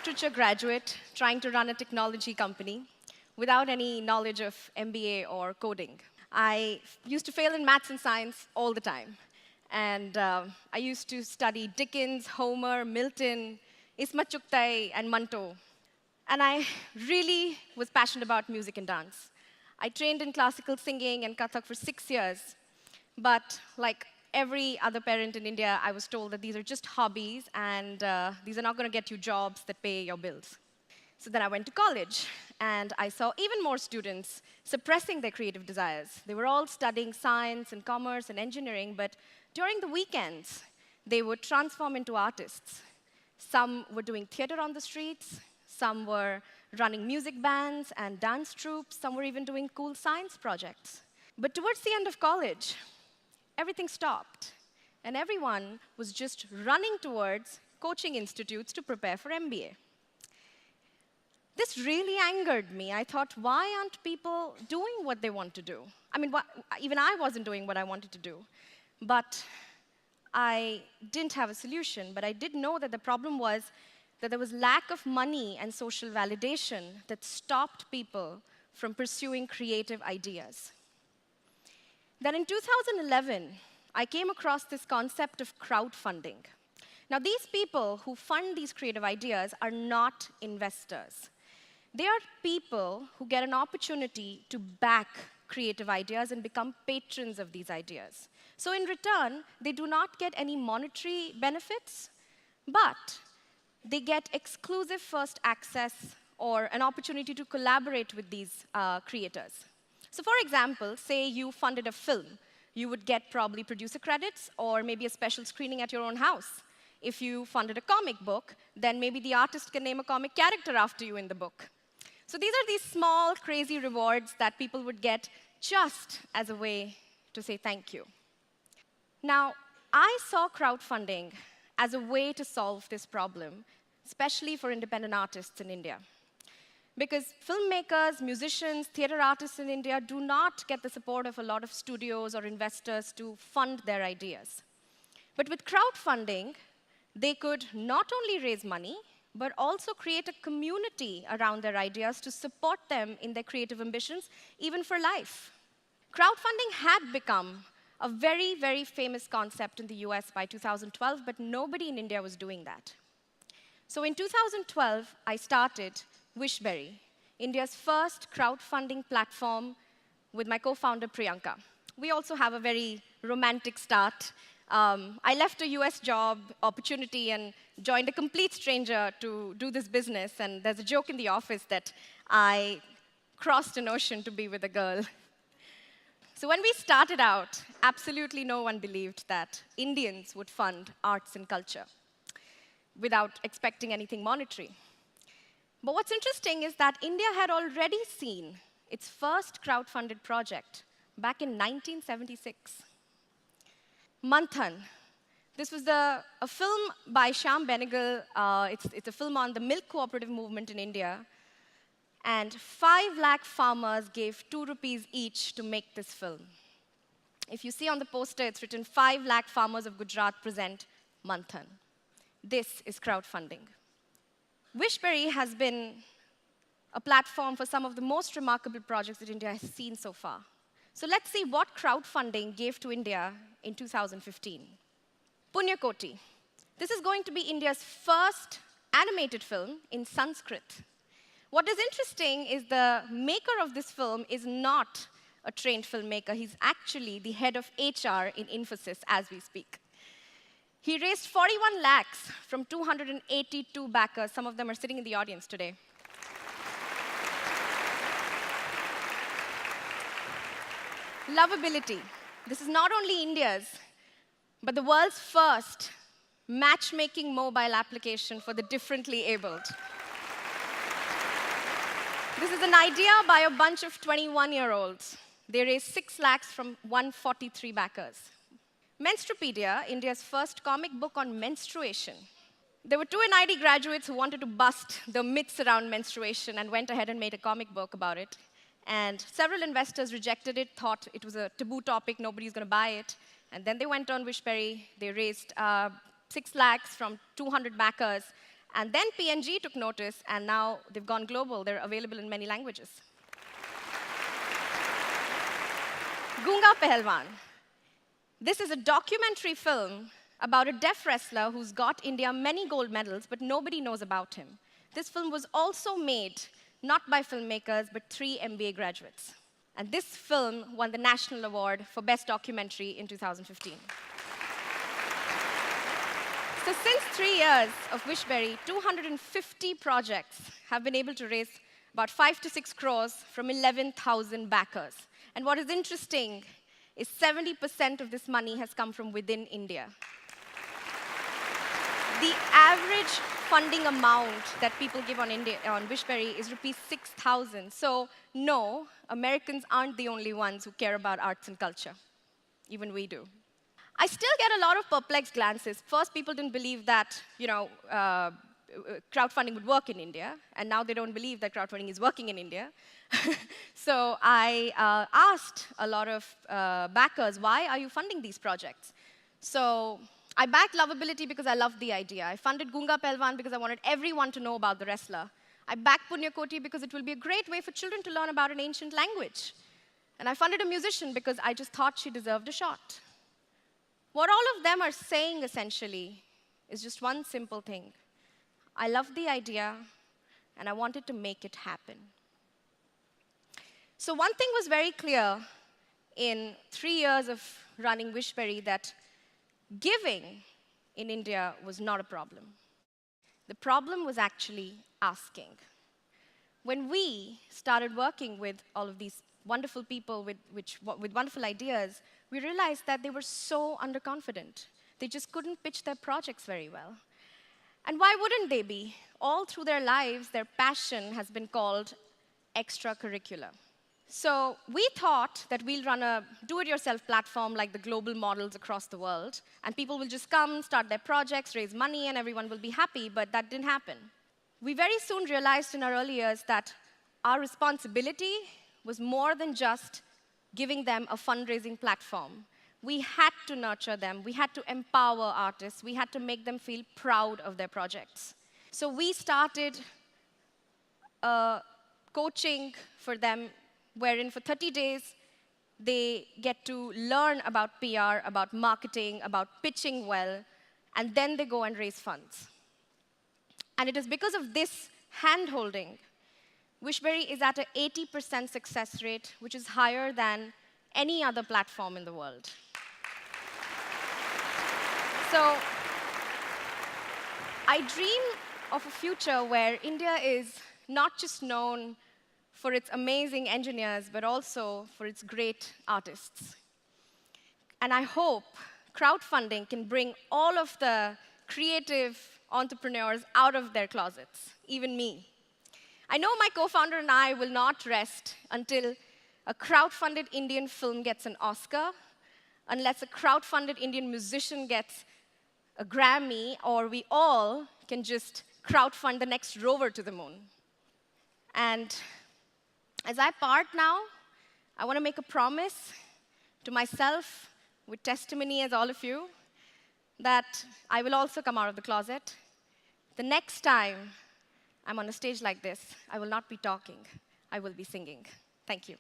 literature graduate trying to run a technology company without any knowledge of MBA or coding. I used to fail in maths and science all the time. And I used to study Dickens, Homer, Milton, Isma Chuktai, and Manto. And I really was passionate about music and dance. I trained in classical singing and Kathak for 6 years. But like every other parent in India, I was told that these are just hobbies, and these are not going to get you jobs that pay your bills. So then I went to college, and I saw even more students suppressing their creative desires. They were all studying science and commerce and engineering, but during the weekends, they would transform into artists. Some were doing theater on the streets, some were running music bands and dance troupes, some were even doing cool science projects. But towards the end of college, everything stopped, and everyone was just running towards coaching institutes to prepare for MBA. This really angered me. I thought, why aren't people doing what they want to do? I mean, even I wasn't doing what I wanted to do. But I didn't have a solution. But I did know that the problem was that there was lack of money and social validation that stopped people from pursuing creative ideas. Then in 2011, I came across this concept of crowdfunding. Now, these people who fund these creative ideas are not investors. They are people who get an opportunity to back creative ideas and become patrons of these ideas. So in return, they do not get any monetary benefits, but they get exclusive first access or an opportunity to collaborate with these creators. So for example, say you funded a film. You would get probably producer credits or maybe a special screening at your own house. If you funded a comic book, then maybe the artist can name a comic character after you in the book. So these are these small, crazy rewards that people would get just as a way to say thank you. Now, I saw crowdfunding as a way to solve this problem, especially for independent artists in India. Because filmmakers, musicians, theater artists in India do not get the support of a lot of studios or investors to fund their ideas. But with crowdfunding, they could not only raise money, but also create a community around their ideas to support them in their creative ambitions, even for life. Crowdfunding had become a very, very famous concept in the US by 2012, but nobody in India was doing that. So in 2012, I started Wishberry, India's first crowdfunding platform with my co-founder, Priyanka. We also have a very romantic start. I left a US job opportunity and joined a complete stranger to do this business. And there's a joke in the office that I crossed an ocean to be with a girl. So when we started out, absolutely no one believed that Indians would fund arts and culture without expecting anything monetary. But what's interesting is that India had already seen its first crowdfunded project back in 1976. Manthan. This was a film by Shyam Benegal. It's a film on the milk cooperative movement in India. And 5 lakh farmers gave 2 rupees each to make this film. If you see on the poster, it's written 5 lakh farmers of Gujarat present Manthan. This is crowdfunding. Wishberry has been a platform for some of the most remarkable projects that India has seen so far. So let's see what crowdfunding gave to India in 2015. Punyakoti. This is going to be India's first animated film in Sanskrit. What is interesting is the maker of this film is not a trained filmmaker. He's actually the head of HR in Infosys as we speak. He raised 41 lakhs from 282 backers. Some of them are sitting in the audience today. Lovability. This is not only India's, but the world's first matchmaking mobile application for the differently abled. This is an idea by a bunch of 21-year-olds. They raised 6 lakhs from 143 backers. Menstrupedia, India's first comic book on menstruation. There were 2 NID graduates who wanted to bust the myths around menstruation and went ahead and made a comic book about it. And several investors rejected it, thought it was a taboo topic, nobody's going to buy it. And then they went on Wishberry. They raised 6 lakhs from 200 backers. And then PNG took notice, and now they've gone global. They're available in many languages. Gunga Pehelwan. This is a documentary film about a deaf wrestler who's got India many gold medals, but nobody knows about him. This film was also made not by filmmakers, but 3 MBA graduates. And this film won the National Award for Best Documentary in 2015. So since 3 years of Wishberry, 250 projects have been able to raise about 5 to 6 crores from 11,000 backers. And what is interesting is 70% of this money has come from within India. The average funding amount that people give on Wishberry is rupees 6,000. So no, Americans aren't the only ones who care about arts and culture. Even we do. I still get a lot of perplexed glances. First, people didn't believe that crowdfunding would work in India, and now they don't believe that crowdfunding is working in India. So I asked a lot of backers, why are you funding these projects? So I backed Lovability because I loved the idea. I funded Gunga Pehelwan because I wanted everyone to know about the wrestler. I backed Punyakoti because it will be a great way for children to learn about an ancient language. And I funded a musician because I just thought she deserved a shot. What all of them are saying, essentially, is just one simple thing. I love the idea, and I wanted to make it happen. So one thing was very clear in 3 years of running Wishberry, that giving in India was not a problem. The problem was actually asking. When we started working with all of these wonderful people with wonderful ideas, we realized that they were so underconfident. They just couldn't pitch their projects very well. And why wouldn't they be? All through their lives, their passion has been called extracurricular. So we thought that we'll run a do-it-yourself platform like the global models across the world, and people will just come, start their projects, raise money, and everyone will be happy, but that didn't happen. We very soon realized in our early years that our responsibility was more than just giving them a fundraising platform. We had to nurture them. We had to empower artists. We had to make them feel proud of their projects. So we started coaching for them, wherein for 30 days, they get to learn about PR, about marketing, about pitching well, and then they go and raise funds. And it is because of this hand-holding, Wishberry is at an 80% success rate, which is higher than any other platform in the world. So I dream of a future where India is not just known for its amazing engineers, but also for its great artists. And I hope crowdfunding can bring all of the creative entrepreneurs out of their closets, even me. I know my co-founder and I will not rest until a crowdfunded Indian film gets an Oscar, unless a crowdfunded Indian musician gets a Grammy, or we all can just crowdfund the next rover to the moon. And as I part now, I want to make a promise to myself, with testimony as all of you, that I will also come out of the closet. The next time I'm on a stage like this, I will not be talking, I will be singing. Thank you.